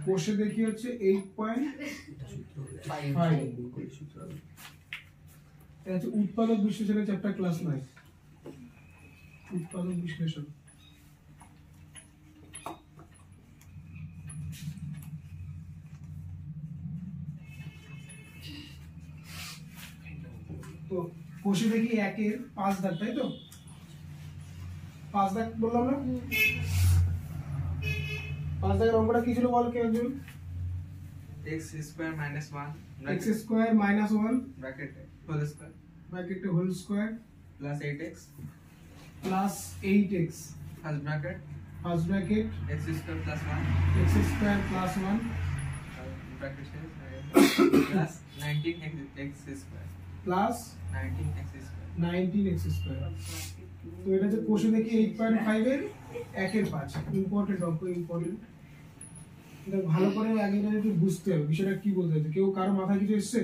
কোষে দেখি হচ্ছে 8.5 উৎপাদক বিশ্লেষণের চ্যাপ্টার ক্লাস 9 উৎপাদক বিশ্লেষণ। তো কোষে দেখি 1 এর 5 দাগ, তাই তো 5 দাগ বললাম না। 5 দাগের অঙ্কটা কি ছিল বল কেউ একজন? x square minus 1 x square minus 1 bracket whole square whole square plus 8x plus 8x first bracket x square plus 1 plus 1 bracket plus 19x square plus 19x square। তো এটা যে কোষে দেখি 8.5 এর 1 এর 5 ইম্পর্টেন্ট অঙ্ক, ইম্পর্টেন্ট। এটা ভালো করে আগে একটু বুঝতে হবে বিষয়টা কি বলতে চাইছে। কেউ কারো মাথায় কিছু এসছে?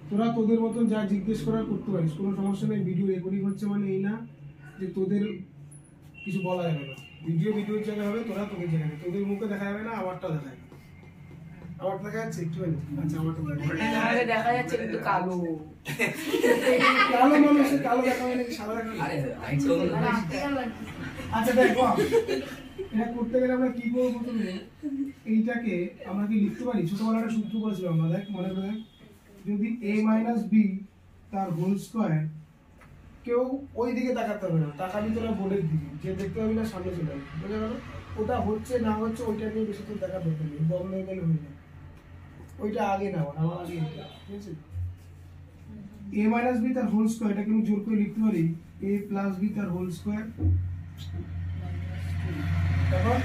তোরা তোদের মতন যা জিজ্ঞেস করার করতে পারিস, কোনো সমস্যা নেই। ভিডিও রেকর্ডিং হচ্ছে মানে এই না যে তোদের কিছু বলা যাবে না। ভিডিওর জায়গায় হবে, তোরা তোদের জায়গায়, তোদের মুখে দেখা যাবে না, আমারটা দেখা যাবে। আমার দেখা যাচ্ছে একটু, আচ্ছা আমারটা দেখা যাচ্ছে কিন্তু কালো কালো মানুষের কালো দেখা হয় নাকি সাদা দেখা হয়? আচ্ছা দেখো, এটা করতে গেলে আমরা কি করবো? প্রথমে এইটাকে আমরা কি লিখতে পারি? ছোটবেলায় একটা সূত্র করেছিলাম আমরা, দেখ মনে করে, যদি a মাইনাস b তার হোল স্কয়ার, কেউ ওই দিকে তাকাতে হবে না, তাকাবি তোরা বোর্ডের দিকে, যে দেখতে পাবি না সামনে চলে আসবে, বুঝা গেল? ওটা হচ্ছে না হচ্ছে ওইটা নিয়ে বেশি তোর দেখা দরকার নেই, বন্ধ হয়ে গেলে হয়ে যায়। ওইটা আগে না, আমার আগে এটা, ঠিক আছে? a মাইনাস b তার হোল স্কয়ার, এটাকে আমি জোর করে লিখতে পারি a প্লাস b তার হোল স্কয়ার। তারপর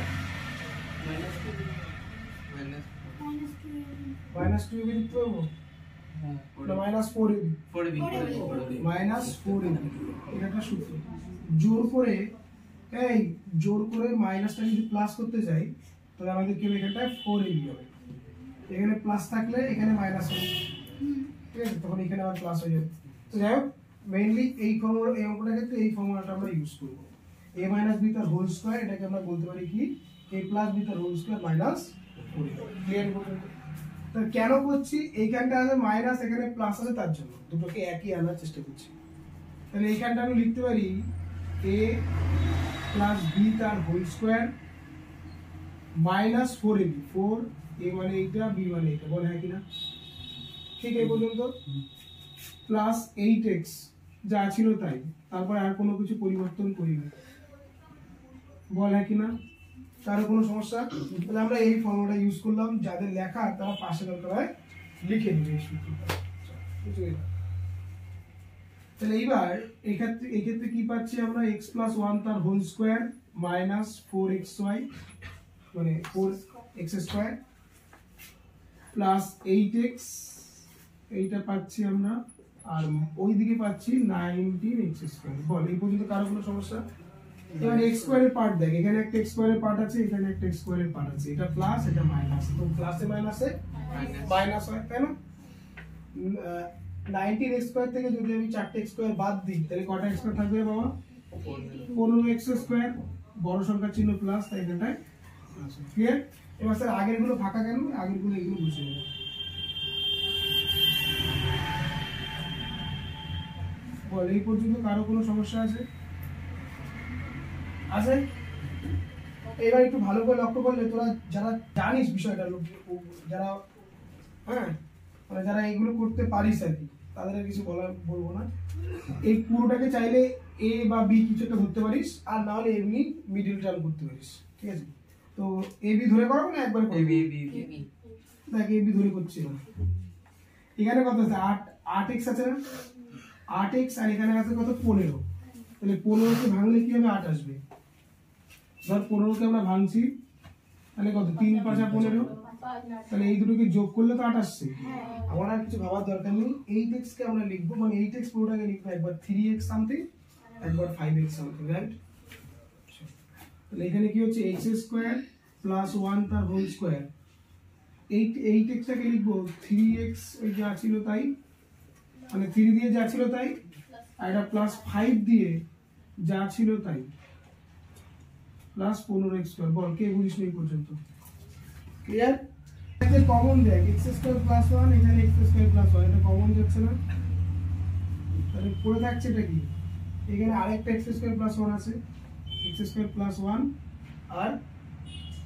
মাইনাস 2 এ লিখতে পারবো না, মাইনাস 4 এ মাইনাস 4 এ, এটা একটা সূত্র। জোর করে মাইনাসটা যদি প্লাস করতে যাই তাহলে আমাদের কি হবে? এখানটায় 4 এ হবে, এখানে প্লাস থাকলে এখানে মাইনাস হবে, ঠিক আছে? তখন এখানে আবার প্লাস হয়ে যাবে। তো যাই হোক, মেইনলি এই ফর্মুলা, এই অঙ্কটার ক্ষেত্রে এই ফর্মুলাটা আমরা ইউজ করব। a মাইনাস b তার হোল স্কয়ার, এটাকে আমরা বলতে পারি কি a প্লাস b তার হোল স্কয়ার মাইনাস 4। ক্লিয়ার পর্যন্ত? তো কেন করছি? এইখানটা আছে মাইনাস, এখানে প্লাস আছে, তার জন্য দুটোকে একই আনার চেষ্টা করছি। তাহলে এইখানটা আমি লিখতে পারি a প্লাস b তার whole square minus 4ab, 4 a মানে এইটা, b মানে এইটা, বল হ্যাঁ কিনা? ঠিক এই পর্যন্ত। প্লাস 8x যা ছিল তাই, তারপর আর কোনো কিছু পরিবর্তন করিনি, বল হ্যাঁ কিনা? কারো কোনো সমস্যা? তাহলে আমরা এই ফর্মুলাটা ইউজ করলাম, যাদের লেখা তারা পাশে দরকার হয় লিখে দিবে এই সূত্রটা। তাহলে এইবার এই ক্ষেত্রে কি পাচ্ছি আমরা? x প্লাস 1 তার হোল স্কয়ার মাইনাস 4xy মানে 4x স্কয়ার প্লাস 8x, এইটা পাচ্ছি আমরা, আর ওইদিকে পাচ্ছি 19x স্কয়ার। বল এই পর্যন্ত কারো কোনো সমস্যা? এবার x স্কয়ারের পার্ট দেখ, এখানে একটা x স্কয়ারের পার্ট আছে, এখানে একটা x স্কয়ারের পার্ট আছে, এটা প্লাস এটা মাইনাস, তো প্লাসে মাইনাসে মাইনাস হয়, তাই না? 19x স্কয়ার থেকে যদি আমি 4x স্কয়ার বাদ দিই তাহলে কটা x স্কয়ার থাকবে বাবা? 15x স্কয়ার, বড় সংখ্যার চিহ্ন প্লাস, তাই এখানটায় আছে। ক্লিয়ার? এবার স্যার আগের গুলো ফাঁকা কেন? আগের গুলো এগুলো বুঝে নেব। বল এই পর্যন্ত কারো কোনো সমস্যা আছে? আছে? এবার একটু ভালো করে লক্ষ্য করলে তোরা যারা জানিস বিষয়টা, যারা মানে যারা এইগুলো করতে পারিস আর কি, তাদের আর কিছু বলবো না। এই পুরোটাকে চাইলে এ বা বি কিছু একটা ধরতে পারিস, আর না হলে এমনি মিডল টার্ম করতে পারিস, ঠিক আছে? তো এ বি ধরে করাবো না একবার? দেখ এ বি ধরে করছি না। এখানে কত আছে? 8x আছে না? 8x আর এখানে আছে কত? 15। তাহলে 15 কে ভাঙলে কি হবে? 8 আসবে। ধর 15 কে আমরা ভাঙছি, তাহলে কত? 3 5 15, তাহলে এই দুটোকে যোগ করলে তো 8 আসছে। আমার আর কিছু ভাবার দরকার নেই, 8x কে আমরা লিখবো, মানে 8x পুরোটাকে লিখবো, একবার 3x সামথিং, একবার 5x সামথিং, রাইট? তাহলে এখানে কি হচ্ছে? x স্কয়ার প্লাস 1 তার হোল স্কয়ার, 8x টাকে লিখবো 3x ওই যা ছিল তাই, মানে 3 দিয়ে যা ছিল তাই, আর এটা প্লাস 5 দিয়ে যা ছিল তাই প্লাস 15x স্কয়ার। বল কে বুঝিস এই পর্যন্ত? ক্লিয়ার? এটা কমন দেখ x স্কয়ার প্লাস 1 এখানে x স্কয়ার প্লাস 1 এটা কমন যাচ্ছে না, তাহলে পড়ে থাকছে এটা কি? এখানে আরেকটা x স্কয়ার প্লাস 1 আছে, x স্কয়ার প্লাস 1 আর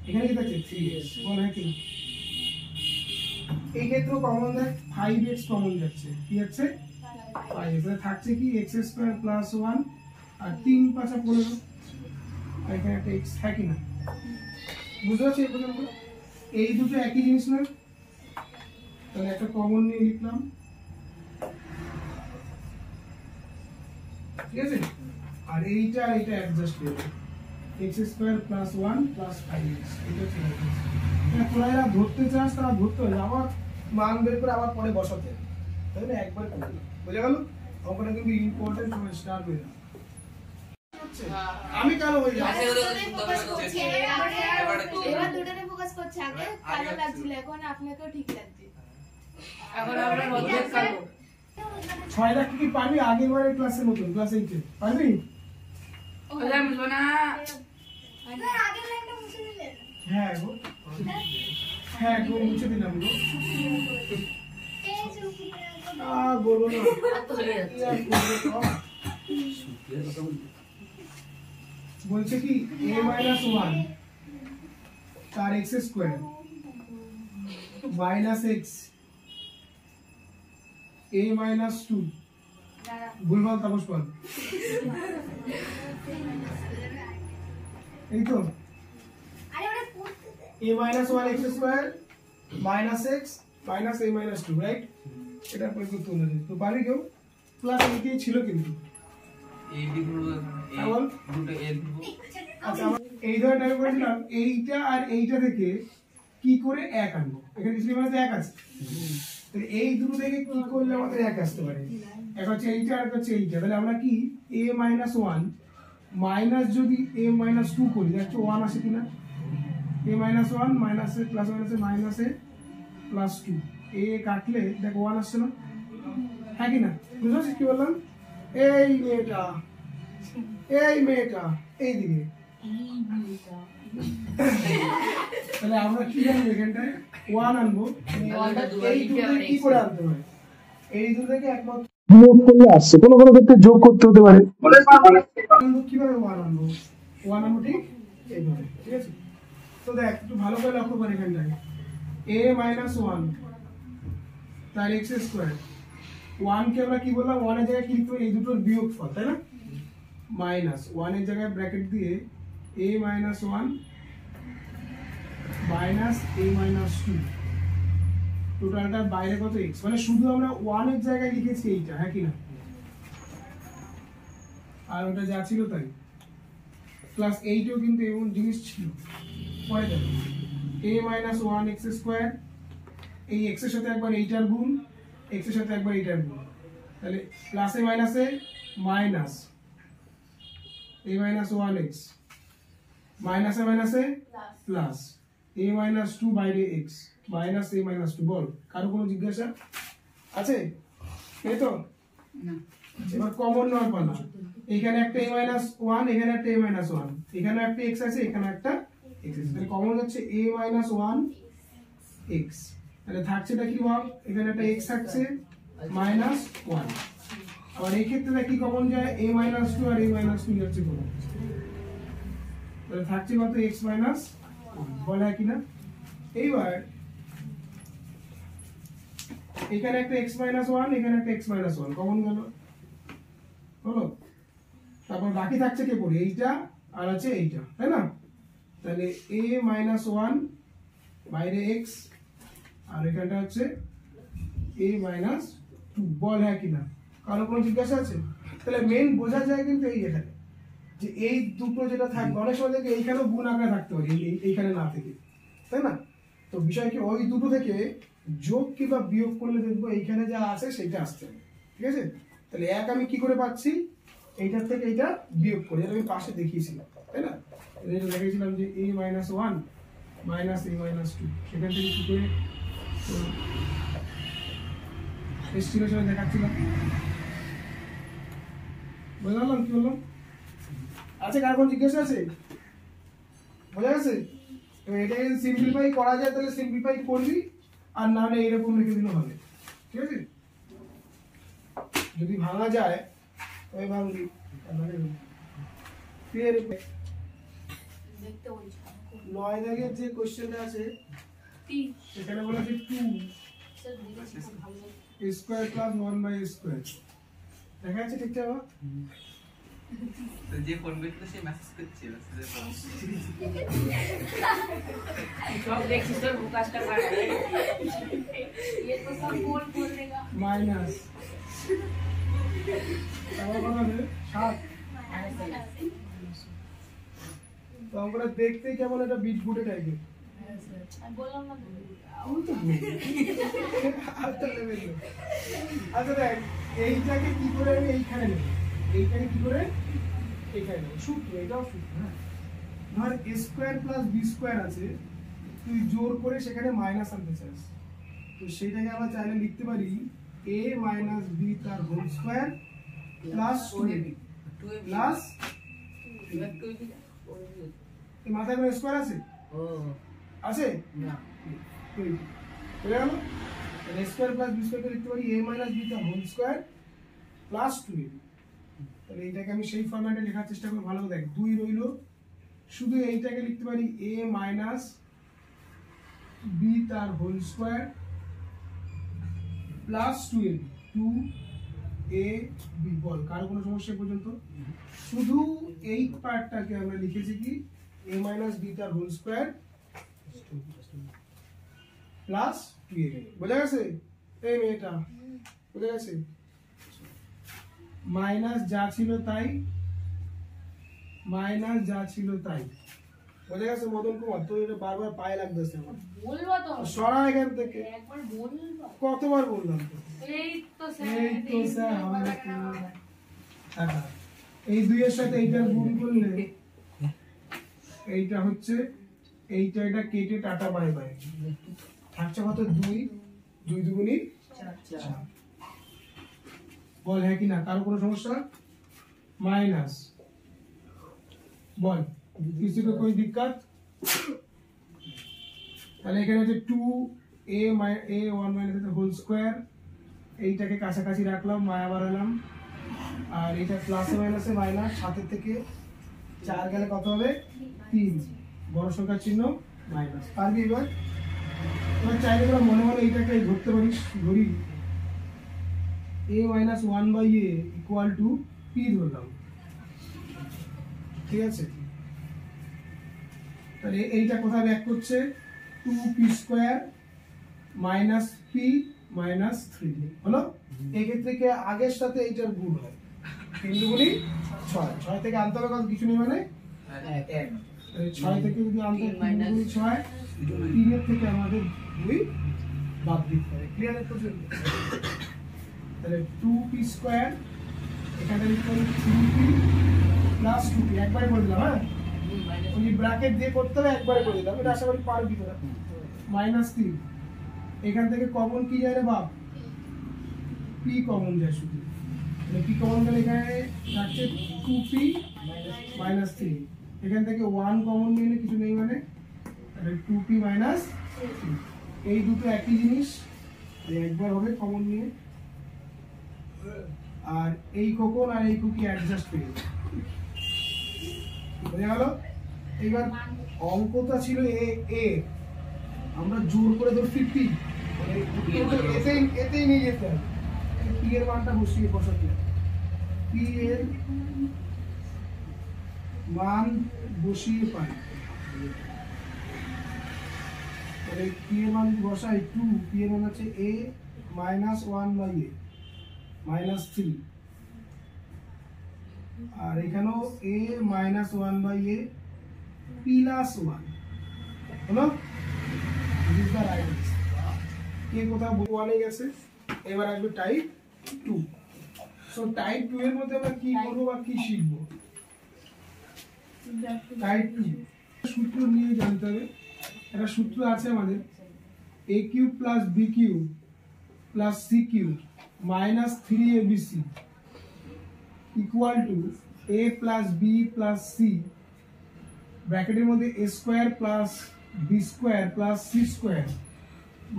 এখানে কি থাকছে 3x। বল হ্যাঁ কি? এই ক্ষেত্রে কমন দেখ 5x কমন যাচ্ছে, কি যাচ্ছে 5x, তাহলে থাকছে কি x স্কয়ার প্লাস 1 আর 3 5 15 আর এখানে একটা x থাকে না। বুঝতে পারছো এই পর্যন্ত? এই দুটো একই জিনিস না, তাহলে একটা কমন নিয়ে লিখলাম, ঠিক আছে? আর এইটা আর এটা অ্যাডজাস্ট হয়ে যাবে, x square plus 1 plus 5x এটা ছিল। এটা তোরা যারা ধরতে চাস তারা ধরতে হবে, আবার মান বের করে আবার পরে বসাতে, তাই না? একবার করে দিলাম, বুঝা গেল? অঙ্কটা কিন্তু ইম্পর্টেন্ট, তোমার স্টার হয়ে যাবে। আমি কালো হয়ে যাবো। এবার দুটোতে ফোকাস করছে, আগে কালো লাগছিল, এখন আপনাকেও ঠিক লাগছে। এখন আমরা অর্ধেক কালো। 6 লাখ কি পারবি আগের বারের ক্লাসের মতন, ক্লাস 8 এ পারবি? ওলা মিলবো না। স্যার আগের লাইনটা মুছে দিলেন? হ্যাঁ গো, হ্যাঁ গো মুছে দিলাম গো। এই যে উপরে বলো না এত হয়ে যাচ্ছে। কি আর করবো কও? বলছে কি a minus 1 তার x square minus x a minus 2 ভুলভাল তাপস পাল, এই তো আরে ওটা পড়তে দে। a minus 1 x square minus x minus a minus 2, right? এটা পরিবর্তন হয়ে যায়, তো পারি কেউ? প্লাস এটাই ছিল কিন্তু A B ধরবো হ্যাঁ বল। দুটো A ধরবো। আচ্ছা আমরা এই ধরনের টাইপ করেছিলাম, এইটা আর এইটা থেকে কি করে এক আনবো? এখানে কিছু মানে এক আছে, তাহলে এই দুটো থেকে কি করলে আমাদের এক আসতে পারে? এক হচ্ছে এইটা আর এক হচ্ছে এইটা, তাহলে আমরা কি a minus 1 মাইনাস যদি a minus 2 করি দেখো 1 আসে কিনা? a minus 1 minus A plus মাইনাসে মাইনাস এ প্লাস 2 a কাটলে দেখো 1 আসছে না, হ্যাঁ কি না? বুঝতে পারছিস কি বললাম? এই মেয়েটা এইদিকে, তাহলে আমরা কি জানবো এখানটায় 1 আনবো, এই দুটো থেকে কি করে আনতে হয়? এই দুটো থেকে একমাত্র বিয়োগ করলে আসছে, কোনো কোনো ক্ষেত্রে যোগ করতে হতে পারে। কিন্তু কিভাবে 1 আনবো? 1 আনবো ঠিক এইভাবে, ঠিক আছে? তো দেখ একটু ভালো করে লক্ষ্য করে এখানটায় a minus 1 তার x স্কয়ার 1 কে আমরা কি বললাম? 1 এর জায়গায় কি লিখবো? এই দুটোর বিয়োগফল, তাই না? মাইনাস 1 এর জায়গায় ব্র্যাকেট দিয়ে a minus 1 minus a minus 2 টোটালটার বাইরে কত x, মানে শুধু আমরা 1 এর জায়গায় লিখেছি এইটা, হ্যাঁ কি না? আর ওটা যা ছিল তাই, প্লাস এইটাও কিন্তু এমন জিনিস ছিল। পরে দেখো a minus 1 x স্কয়ার, এই x এর সাথে একবার এইটার গুণ, x এর সাথে একবার এইটার গুণ, তাহলে প্লাসে মাইনাসে মাইনাস a minus 1x মাইনাসে মাইনাসে প্লাস a minus 2 বাইরে x মাইনাস a minus 2। বল কারো কোনো জিজ্ঞাসা আছে? এই তো না। এবার কমন নেওয়ার পালা, এখানে একটা a minus 1 এখানে একটা a minus 1 এখানে একটা x আছে এখানে একটা x আছে, তাহলে কমন হচ্ছে a minus 1 x, তাহলে থাকছে এটা কি বল? এখানে একটা x থাকছে মাইনাস 1, আবার এই ক্ষেত্রে কি কমন যায়? a minus 2 R a minus 2 যাচ্ছে কমন, তাহলে থাকছে কত? x minus 1। বলা কি না? এইবার এখানে একটা x minus 1 এখানে একটা x minus 1 কমন গেল, হলো? তারপর বাকি থাকছে কে পড়ে? এইটা আর আছে এইটা, তাই না? তাহলে a minus 1 বাইরে x আর এখানটা হচ্ছে a minus 2। বল হ্যাঁ কি না? কারো কোনো জিজ্ঞাসা আছে? তাহলে মেইন বোঝা যায় কিন্তু এই এখানে যে এই দুটো যেটা থাকবে, অনেক সময় থেকে এইখানেও গুণ আকারে থাকতে পারে এইখানে না থেকে, তাই না? তো বিষয় কি ওই দুটো থেকে যোগ কিংবা বিয়োগ করলে দেখবো এইখানে যা আছে সেটা আসতে হবে, ঠিক আছে? তাহলে এক আমি কি করে পাচ্ছি? এইটার থেকে এইটা বিয়োগ করে, যেটা আমি পাশে দেখিয়েছিলাম, তাই না? এটা দেখিয়েছিলাম যে a minus 1 minus a minus 2, সেখান থেকে কি করে এসেছিল সেটা দেখাচ্ছিলাম। বুঝলাম কি বললাম? আছে কার কোন জিজ্ঞাসা আছে? বোঝা গেছে? এবার এটা যদি সিম্পলিফাই করা যায় তাহলে সিম্পলিফাই করবি, আর না হলে এরকম লিখে দিলে হবে। ঠিক আছে? যদি ভাঙা যায় তবে ভাঙবি, ক্লিয়ার? দেখতে বলছি 9 দাগের যে কোশ্চেনটা আছে সেখানে বলা আছে 2 স্যার দেখেছি খুব ভালো স্কয়ার প্লাস 1 স্কয়ার। দেখা যাচ্ছে ঠিকঠাক? তো যে ফোন করতে সে মেসেজ করছে মেসেজে সব দেখছিস তোর ফোকাসটা খারাপ ये तो सब बोल देगा মাইনাস তারপর কত হবে 7। তো আমরা দেখতেই কেমন একটা বিট গুটে টাইপের। আমি বললাম না আমি তো বলি। আচ্ছা লেভেল। আচ্ছা দেখ এইটাকে কি করে আমি এইখানে নেব, এইটাকে কি করে এইখানে নেব, সূত্র এটাও সূত্র। হ্যাঁ ধর a square plus b square আছে, তুই জোর করে সেখানে মাইনাস আনতে চাস, তো সেটাকে আমরা চাইলে লিখতে পারি a মাইনাস b তার whole square plus 2ab plus এই মাথায় কোনো স্কয়ার আছে? আছে না, বুঝে গেল? তাহলে a স্কয়ার প্লাস b স্কয়ারকে লিখতে পারি a মাইনাস b তার হোল স্কয়ার প্লাস 2ab। তাহলে এইটাকে আমি সেই ফরম্যাটে লেখার চেষ্টা করব। ভালো দেখ 2 রইলো, শুধু এইটাকে লিখতে পারি a মাইনাস b তার whole square plus 2ab 2ab। বল কারো কোনো সমস্যা পর্যন্ত? শুধু এই পার্টটাকে আমরা লিখেছি কি a মাইনাস b তার হোল স্কয়ার প্লাস 2ab। বোঝা গেছে? এই মেয়েটা বোঝা গেছে? মাইনাস যা ছিল তাই, মাইনাস যা ছিল তাই। বোঝা গেছে মদন কুমার? তো এটা বারবার পায়ে লাগতেছে আমার। বলবা তো সরা এখান থেকে। একবার বলবা কতবার বললাম তো? এই তো এই তো স্যার আমাদের টাকা। এই দুইয়ের সাথে এইটা গুণ করলে এইটা হচ্ছে এইটা, এটা কেটে টাটা বাই বাই থাকছে কত? 2 2 দুগুণী 4। বল হ্যাঁ কি না? কারো কোনো সমস্যা? মাইনাস বল किसी को कोई दिक्कत? তাহলে এখানে হচ্ছে 2a a 1 minus whole square, এইটাকে কাছাকাছি রাখলাম, মায়া বাড়ালাম, আর এটা প্লাসে মাইনাসে মাইনাস, 7 থেকে 4 গেলে কত হবে? 3, বড় সংখ্যার চিহ্ন মাইনাস। পারবি এবার? এবার চাইলে আমরা মনে মনে এইটাকে ধরতে পারিস, ধরি a minus 1/a equal to p ধরলাম। ঠিক আছে? তাহলে এইটা কোথায় ব্যাক করছে? 2p square minus p minus 3 হলো। এই ক্ষেত্রে কি আগের সাথে এইটার গুণ হয়? 3 দুগুণী 6, 6 থেকে আনতে হবে কত? কিছু নেই মানে 1। 6 থেকে যদি আনতে 3 দুগুণী 6, 3 এর থেকে আমাদের 2 বাদ দিতে হবে। ক্লিয়ার এর পর্যন্ত? তাহলে 2p স্কয়ার এখানে লিখতে হবে 3p প্লাস 2p। একবারে করে দিলাম। হ্যাঁ ওই ব্র্যাকেট দিয়ে করতে হবে, একবারে করে দিলাম। এটা আশা করি পারবি তোরা। মাইনাস 3 এখান থেকে কমন কি যায় রে বাপ? p কমন যায় শুধু। তাহলে p কমন গেলে এখানে থাকছে 2p মাইনাস 3। এখান থেকে 1 কমন নিলে কিছু নেই মানে, তাহলে 2p মাইনাস 3। এই দুটো একই জিনিস, একবার হবে কমন নিয়ে, আর এই খোকন আর এই খুকি অ্যাডজাস্ট হয়ে যাবে। বুঝে গেল? এবার অঙ্কটা ছিল এ, আমরা জোর করে ধর 50, এতেই নিয়ে যেতে হবে। পি এর মানটা বসিয়ে বসাতে হবে, পি এর মান বসিয়ে পাই। তাহলে পি এর মান বসাই 2, পি এর মান হচ্ছে a মাইনাস 1/a মাইনাস 3, আর এখানেও a মাইনাস 1/a প্লাস 1 হলো। কে কোথাও 1 এ গেছে? এবার আসবে টাইপ 2। সো টাইপ 2 এর মধ্যে আমরা কি করব বা কি শিখব? টাইপ 2 সূত্র নিয়ে জানতে হবে। একটা সূত্র আছে আমাদের, a cube plus b cube plus c cube minus 3abc equal to a plus b plus c ব্র্যাকেটের মধ্যে a square plus b square plus c square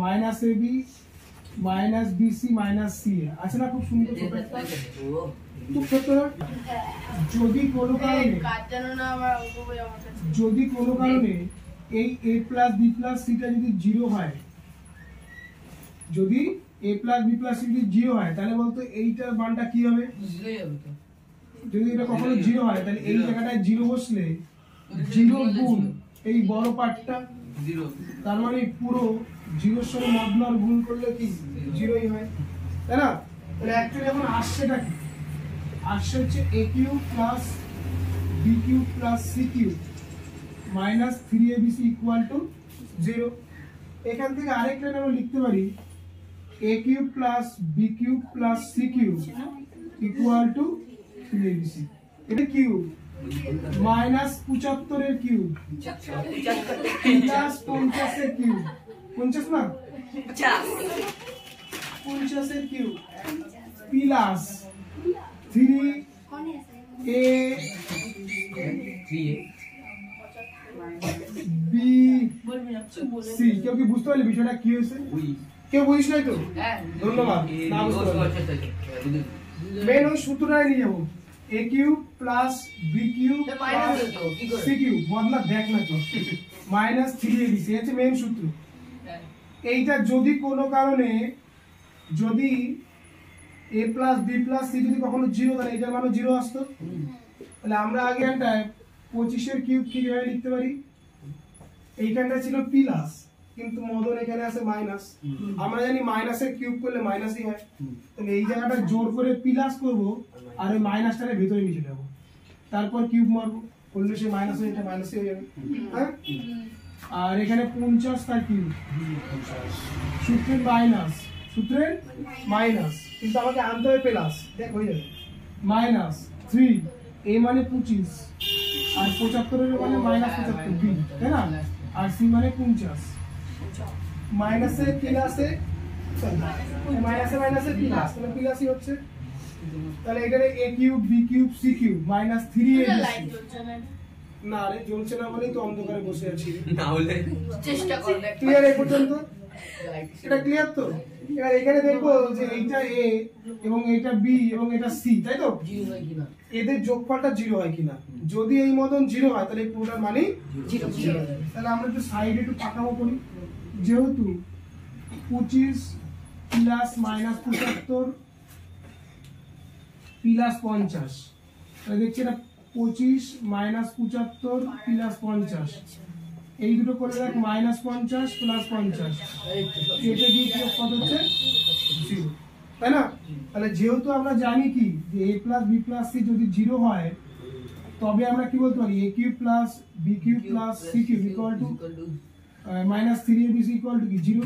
minus ab minus bc minus c আছে না? খুব সুন্দর, খুব ছোট না? যদি কোনো কারণে এই a plus b plus c টা যদি 0 হয়, যদি a plus b plus c যদি 0 হয় তাহলে বলতো এইটার মানটা কি হবে? যদি এটা কখনো 0 হয় তাহলে এই জায়গাটায় 0 বসলে 0 গুণ এই বড় পার্টটা 0, তার মানে পুরো 0 এর সঙ্গে মডুলার গুণ করলে কি 0ই হয়, তাই না? তাহলে অ্যাকচুয়ালি এখন আসছেটা কি? আসছে হচ্ছে a cube plus b cube plus c cube minus 3abc equal to 0। এখান থেকে আরেকটা আমরা লিখতে পারি a cube plus b cube plus c cube equal to 3abc। এটা কিউব মাইনাস 75 এর কিউব প্লাস 50 এর কিউব, 50 না 50 এর cube plus 3a b c। কেউ কি বুঝতে পারলে বিষয়টা কি হয়েছে? কেউ বুঝিস নাই তো? ধন্যবাদ। না বুঝতে পারলে মেন ওই সূত্রটা নিয়ে যাবো, a cube plus b cube c cube বদলা দেখ না তো মাইনাস 3abc হচ্ছে মেন সূত্র। এইটা যদি কোনো কারণে যদি a plus b plus c যদি কখনো 0 তাহলে এটার মানও 0 আসতো। তাহলে আমরা আগে এখানটায় 25 এর কিউব কিভাবে লিখতে পারি? এইখানটা ছিল প্লাস কিন্তু মদন এখানে আছে মাইনাস, আমরা জানি মাইনাসের কিউব করলে মাইনাসই হয়, তাহলে এই জায়গাটা জোর করে প্লাস করব আর ওই মাইনাসটাকে ভেতরে নিয়ে চলে যাবো, তারপর কিউব মারবো, করলে সে মাইনাস হয়ে এটা মাইনাসই হয়ে যাবে। হ্যাঁ, আর এখানে 50 তার কিউব সূত্রের মাইনাস কিন্তু আমাকে আনতে হবে প্লাস, দেখ হয়ে যাবে মাইনাস 3 a মানে 25 আর 75 এর মানে মাইনাস 75 b, তাই না? আর c মানে 50 মাইনাসে প্লাসে মাইনাসে প্লাস, তাহলে প্লাসই হচ্ছে। তাহলে এখানে a cube b cube c cube minus 3abc। না রে জ্বলছে না বলেই তো অন্ধকারে বসে আছি, না হলে চেষ্টা করবে ক্লিয়ার এই পর্যন্ত? এটা ক্লিয়ার তো? এবার এখানে দেখবো যে এইটা a এবং এইটা b এবং এটা c, তাই তো? এদের যোগফলটা 0 হয় কিনা। যদি এই মতন 0 হয় তাহলে এই পুরোটার মানে 0। তাহলে আমরা একটু সাইডে একটু পাকাবো করি, যেহেতু 25 প্লাস মাইনাস 75 প্লাস 50, তাহলে দেখছি এটা 25 মাইনাস 75 প্লাস 50, এই দুটো করে দেখ মাইনাস 50 প্লাস 50 এটা দিয়ে কত হচ্ছে 0, তাই না? তাহলে যেহেতু আমরা জানি কি যে a plus b plus c যদি 0 হয় তবে আমরা কি বলতে পারি a cube plus b cube plus c cube equal to minus 3abc equal to কি 0।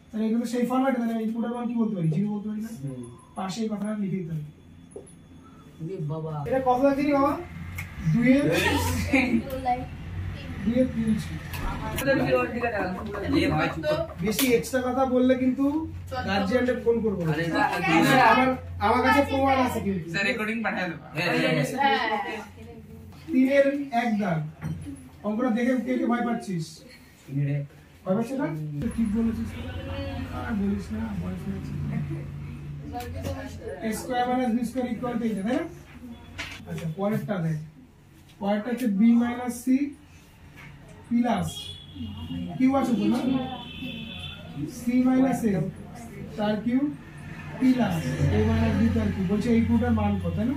তাহলে এগুলো সেই ফরম্যাটে, তাহলে এই পুরোটার মান কি বলতে পারি 0 বলতে পারি না? পাশে এই কথাটা লিখে দিতে হবে। এটা কত দেখি বাবা? 2 এর 3 বেশি এক্সট্রা কথা বললে কিন্তু গার্জিয়ানকে ফোন করব। আমার কাছে প্রমাণ আছে কিন্তু স্যার রেকর্ডিং পাঠিয়ে দেব। 3 এর 1 দাগ অঙ্কটা দেখে কে কে ভয় পাচ্ছিস? ভয় পাচ্ছিস না? ঠিক বলেছিস, আর বলিস না, ভয় পাচ্ছিস। a square minus b square equal to এটা, তাই না? আচ্ছা পরেরটা দেখ, পরেরটা হচ্ছে b minus c plus cube আছে তো না, c মাইনাস a তার cube plus a minus b তার কিউ, বলছে এই পুরোটার মান কত, তাই না?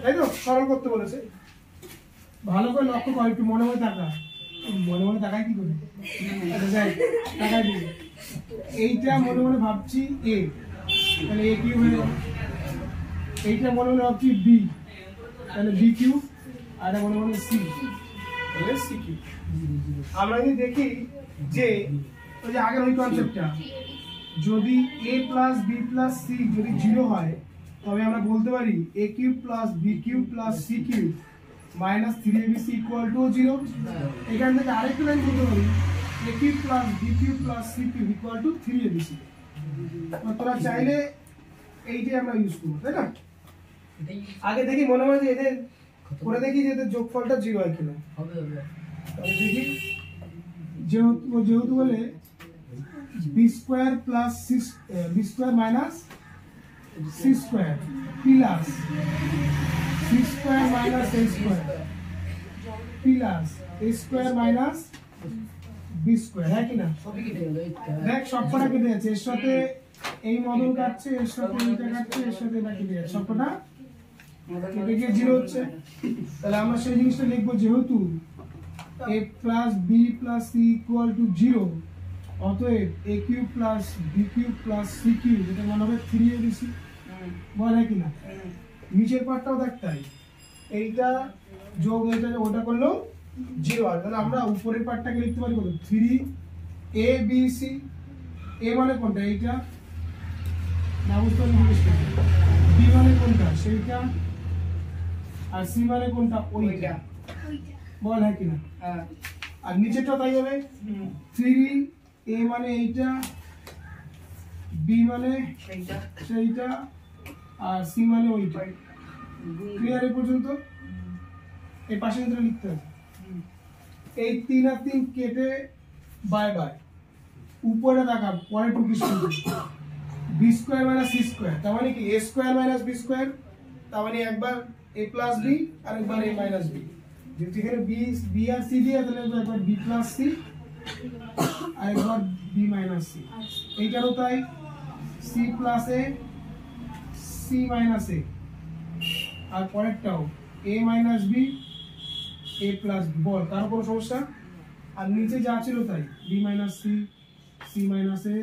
তাই তো সরল করতে বলেছে। ভালো করে লক্ষ্য কর, একটু মনে মনে থাকা, মনে মনে তাকাই কি করে? আচ্ছা যাই তাকাই দিই, এইটা মনে মনে ভাবছি a, তাহলে a কিউ হয়ে গেল। এইটা মনে মনে ভাবছি b, তাহলে b কিউ, আর এটা মনে মনে c, তাহলে c কিউ। আমরা যদি দেখি যে ওই যে আগের ওই কনসেপ্টটা, যদি a plus b plus c যদি 0 হয় তবে আমরা বলতে পারি a cube plus b cube plus c cube minus 3abc equal to 0। এখান থেকে আরেকটা লাইন বলতে পারি a cube plus b cube plus c cube equal to 3abc। তোরা চাইলে এইটাই আমরা ইউজ করবো, তাই না? আগে দেখি মনে হয় যে এদের করে দেখি যে এদের যোগফলটা 0 হয় কিনা হবে তাহলে দেখি যেহেতু বলে b square plus b square minus c square plus c square minus a square plus a square minus b square হ্যাঁ কিনা সবই কেটে গেল দেখ সবকটা কেটে যাচ্ছে এর সাথে এই মডেল কাটছে এর সাথে এইটা কাটছে এর সাথে এটা কেটে যাচ্ছে সবকটা কেটে গিয়ে 0 হচ্ছে তাহলে আমরা সেই জিনিসটা লিখবো যেহেতু a plus b plus c equal to 0 অতএব a cube plus b cube plus c cube এটা মানে হবে 3abc বলে কিনা নিচের পার্টটাও দেখ তাই এইটা যোগ এটা ওটা করলো 0 আর তাহলে আমরা উপরের পার্টটাকে লিখতে পারি কত 3abc a মানে কোনটা এইটা না বুঝতে ইংলিশ b মানে কোনটা সেইটা আর c মানে কোনটা ওইটা বল হ্যাঁ কিনা আর নিচেরটা তাই হবে 3 a মানে এইটা b মানে সেইটা আর c মানে ওইটা ক্লিয়ার এই পর্যন্ত এই পাশে যেটা লিখতে হবে এই 3 আর 3 কেটে বাই বাই উপরে রাখা পরে টু কি শুনবে b square minus c square তার মানে কি a square minus b square তার মানে একবার a প্লাস b আর একবার a মাইনাস b যেহেতু এখানে b আর c দিয়ে তাহলে একবার b প্লাস c আর একবার b মাইনাস c এইটারও তাই c plus a c minus a আর পরেরটাও a minus b a plus b বল তার কোনো সমস্যা আর নিচে যা ছিল তাই b minus c c minus a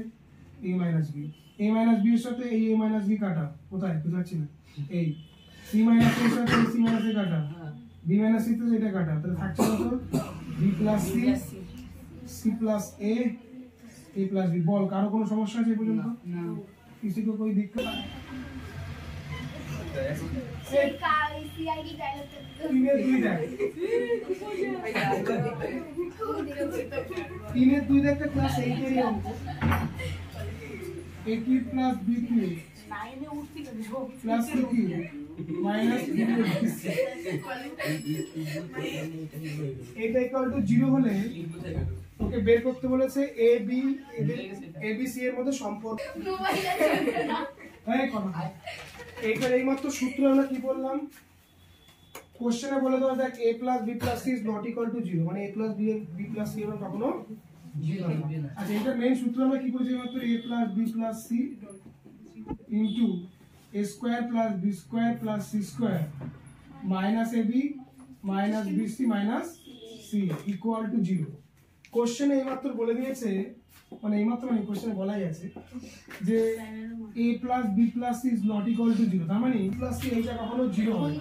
a minus b a minus b এর সাথে এই a মাইনাস b কাটা কোথায় বুঝাচ্ছি না এই c মাইনাস a এর সাথে c মাইনাস a কাটা b মাইনাস c তো এটা কাটা তাহলে থাকছে কত b plus c c plus a a plus b বল কারো কোনো সমস্যা আছে পর্যন্ত না किसी को कोई दिक्कत CID डायलॉग तीने दुई देख तीने दुई देख का क्लास 8 এর অঙ্ক a cube plus b cube plus c cube minus b এটা ইকুয়াল টু 0 হলে ওকে বের করতে বলেছে a b c এর মধ্যে সম্পর্ক এই কথা এইটার এইমাত্র সূত্র আমরা কি বললাম কোশ্চেনে বলে দেওয়া দেখ a plus b plus c is not equal to 0 মানে a plus b plus c এর কখনো 0 না আচ্ছা এটা মেইন সূত্র আমরা কি বলেছি মাত্র a plus b plus c into a square plus b square plus c square minus ab minus bc minus c equal to 0 কোশ্চেনে এইমাত্র বলে দিয়েছে মানে এইমাত্র মানে কোশ্চেনে বলাই আছে যে a plus b plus c is not equal to 0 তার মানে a plus c এইটা কখনো 0 হবে না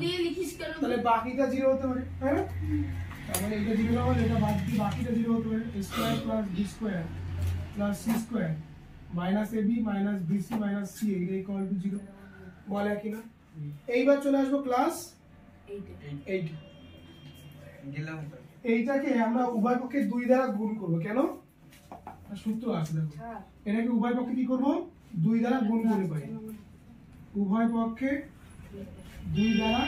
তাহলে বাকিটা 0 হতে পারে তাই না তার মানে এটা 0 না হলে এটা বাদ দিয়ে বাকিটা 0 হতে পারে a square plus b square plus c square minus ab minus bc minus c এটা equal to 0 বলে কি না এইবার চলে আসবো ক্লাস 8 গেলাম তো এইটাকে আমরা উভয় পক্ষে 2 দ্বারা গুণ করব কেন সূত্র আছে দেখো এটাকে উভয় পক্ষে কি করব 2 দ্বারা গুণ করে পাই উভয় পক্ষে 2 দ্বারা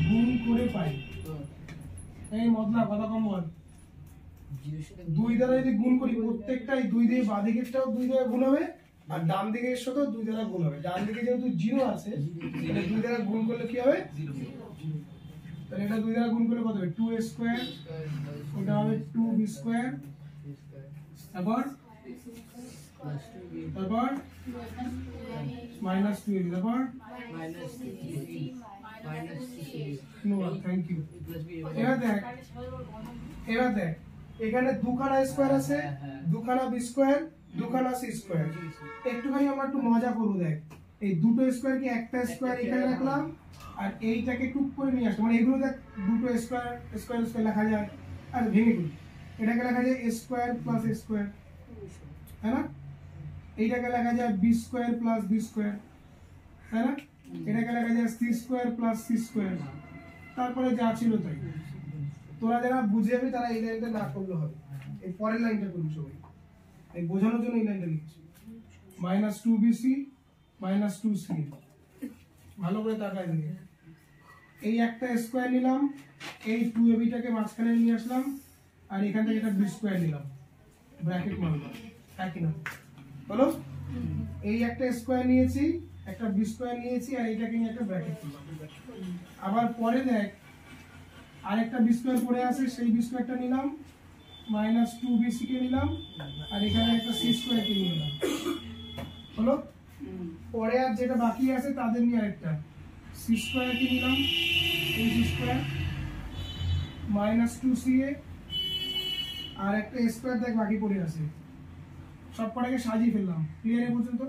গুণ করে পাই এই মতলব কথা কম বল 2 দ্বারা যদি গুণ করি প্রত্যেকটাই 2 দিয়ে বাঁ দিকেরটাও 2 দ্বারা গুণ হবে আর ডান দিকের সাথেও 2 দ্বারা গুণ হবে ডান দিকে যেহেতু 0 আছে এটা 2 দ্বারা গুণ করলে কি হবে 0 তাহলে এটা 2 দ্বারা গুণ করলে কত হবে 2a স্কয়ার ওটা হবে 2b স্কয়ার তারপর মাইনাস 2ab তারপর নো থ্যাংক ইউ এবার দেখ এখানে দুখানা স্কয়ার আছে দুখানা b স্কয়ার দুখানা c স্কয়ার একটুখানি আমরা একটু মজা করব দেখ এই দুটো স্কয়ার কি একটা স্কয়ার এখানে রাখলাম আর এইটাকে টুক করে নিয়ে আসলাম মানে এগুলো দেখ দুটো স্কয়ার স্কয়ার স্কয়ার লেখা যায় আর ভেঙে দিই এটাকে লেখা যায় a square plus a square তাই না এইটাকে লেখা যায় b square plus b square তাই না এটাকে লেখা যায় c square plus c square তারপরে যা ছিল তাই তোরা যারা বুঝে যাবি তারা এই লাইনটা না করলে হবে এই পরের লাইনটা করবি সবাই এই বোঝানোর জন্য এই লাইনটা লিখছি -2bc -2c ভালো করে তাকায় দিকে। এই একটা স্কোয়ার নিলাম, এই 2ab-টাকে মাঝখানে নিয়ে আসলাম, আর এখান থেকে একটা b স্কোয়ার নিলাম, ব্র্যাকেট মারলাম, একই না হলো? এই একটা স্কোয়ার নিয়েছি, একটা b স্কোয়ার নিয়েছি, আর এইটাকে নিয়ে একটা ব্র্যাকেট করলাম। আবার পরে দেখ আরেকটা b স্কোয়ার পড়ে আছে, সেই b স্কোয়ারটা নিলাম, মাইনাস 2bc কে নিলাম, আর এখানে একটা c স্কোয়ার কে নিয়ে নিলাম, হলো? পরে আর যেটা বাকি আছে তাদের নিয়ে আরেকটা c স্কোয়ার কে নিলাম, এই c স্কোয়ার মাইনাস 2ca, আর একটা স্কোয়ার দেখ বাকি পড়ে আছে, সবকটাকে সাজিয়ে ফেললাম। ক্লিয়ার এ পর্যন্ত?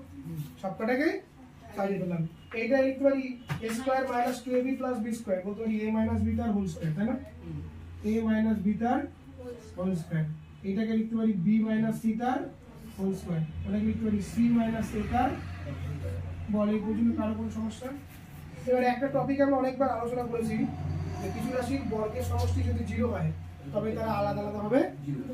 সবকটাকে সাজিয়ে ফেললাম। এইটা লিখতে পারি a square minus 2ab plus b square, বলতে পারি a মাইনাস b তার হোল স্কয়ার, তাই না? a মাইনাস b তার হোল স্কয়ার। এইটাকে লিখতে পারি b মাইনাস c তার হোল স্কয়ার, এটাকে লিখতে পারি c মাইনাস a তার। বল এই পর্যন্ত কারো কোনো সমস্যা? এবারে একটা টপিক আমরা অনেকবার আলোচনা করেছি যে কিছু রাশির বর্গের সমষ্টি যদি 0 হয় তবে তারা আলাদা আলাদা হবে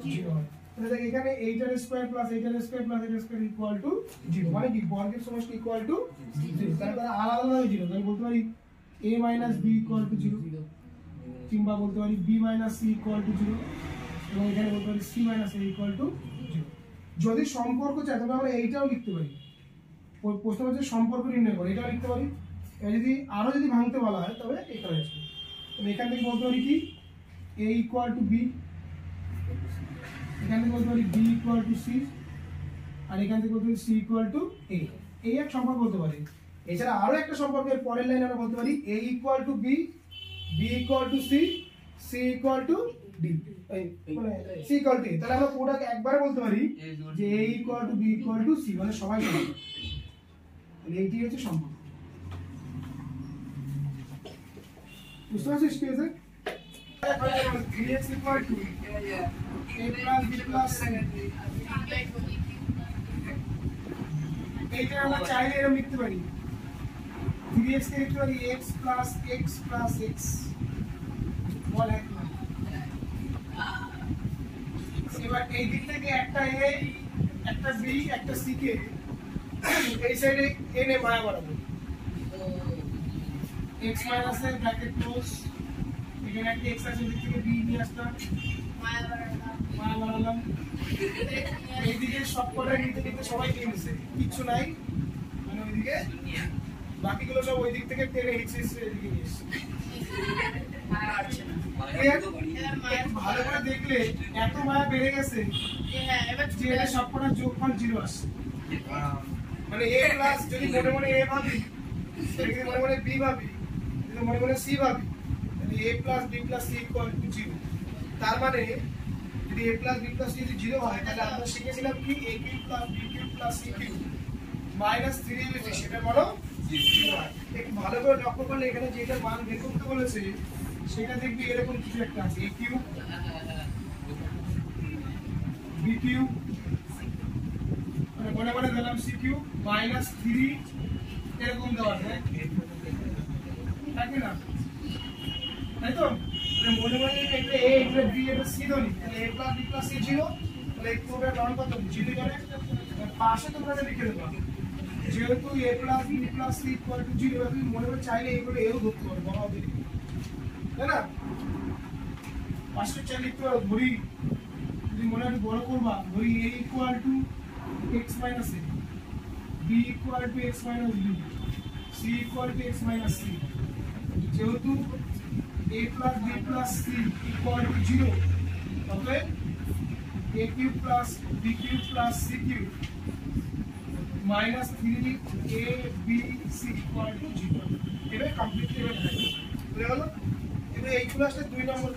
0 হয়। তাহলে দেখ এখানে 8r square plus 8r square plus 8r square equal two 0, মানে কি বর্গের সমষ্টি ইকুয়াল টু 0, তাহলে তারা আলাদা আলাদা হবে 0। তাহলে বলতে পারি a minus b equal to 0, কিংবা বলতে পারি b minus c equal to 0, এবং এখানে বলতে পারি c minus a equal to 0। যদি সম্পর্ক চাই তবে আমরা এইটাও লিখতে পারি, প্রশ্ন হচ্ছে সম্পর্ক নির্ণয় করে, এটাও লিখতে পারি। এবার যদি আরো যদি ভাঙতে বলা হয় তবে এখানে আসবে, তাহলে এখান থেকে বলতে পারি কি a ইকুয়াল টু b, এখান থেকে বলতে পারি b ইকুয়াল টু c, আর এখান থেকে বলতে পারি c ইকুয়াল টু a। এই এক সম্পর্ক বলতে পারি। এছাড়া আরো একটা সম্পর্কের পরের লাইন আমরা বলতে পারি a equal to b, b equal to c, c equal to d, মানে c ইকুয়াল টু a। তাহলে আমরা পুরোটাকে একবারে বলতে পারি যে a equal to b equal to c, মানে সবাই জানে। তাহলে এইটি হচ্ছে সম্পর্ক। বুঝতে পারছিস কি আছে? 3x equal to a plus b plus c, এইটা আমরা চাইলে এরকম লিখতে পারি, 3x কে লিখতে পারি x plus x plus x, বল এক। এবার এই দিক থেকে একটা a, একটা b, একটা c কে এই সাইডে এনে মায়া বাড়াবো, x minus a bracket close, এখানে একটা x আছে, দিক থেকে b নিয়ে আসলাম, মায়া বাড়ালাম, এইদিকে সবকটা নিতে নিতে সবাই নিয়ে নিছে, কিচ্ছু নাই, মানে ওইদিকে বাকিগুলো সব ওই দিক থেকে টেনে হিচড়ে এদিকে নিয়ে এসছে। ভালো করে দেখলে এত মায়া বেড়ে গেছে যে এটা সবকটা যোগফল 0 আসছে, মানে a প্লাস যদি মনে মনে a ভাবি, যদি মনে মনে b ভাবি, যদি মনে মনে c ভাবি, তাহলে a plus b plus c equal to 0। তার মানে যদি a plus b plus c যদি 0 হয় তাহলে আমরা শিখেছিলাম কি a cube plus b cube plus c cube minus 3ab, সেটা বলো 0 হয়। একটু ভালো করে লক্ষ্য করলে এখানে যেটা মান বের করতে বলেছে সেটা দেখবি এরকম কিছু একটা আছে, a কিউব b কিউব, মনে মনে দিলাম c কিউব মাইনাস 3, এরকম দেওয়া আছে, তাই না? তাই তো? মনে মনে এটা a, এটা b, এটা c ধরি, তাহলে a plus b plus c 0, তাহলে এই পুরোটা মান কত 0 করে পাশে তোমরা লিখে দেবা, যেহেতু a plus b plus c equal to 0, তুমি মনে মনে চাইলে এগুলো এও ধরতে পারো, বড় হবে, তাই না? পাশে চাইলে লিখতে পারো, ধরি যদি মনে হয় বড় করবা, ধরি a equal to x minus a, b equal to x minus b, c equal to x minus c, যেহেতু a plus b plus c equal to 0, তবে a cube plus b cube plus c cube minus 3ab c equal to 0, এবার completely হয়ে গেল। বুঝে গেল? এবার এই ক্লাসটা 2 নম্বর।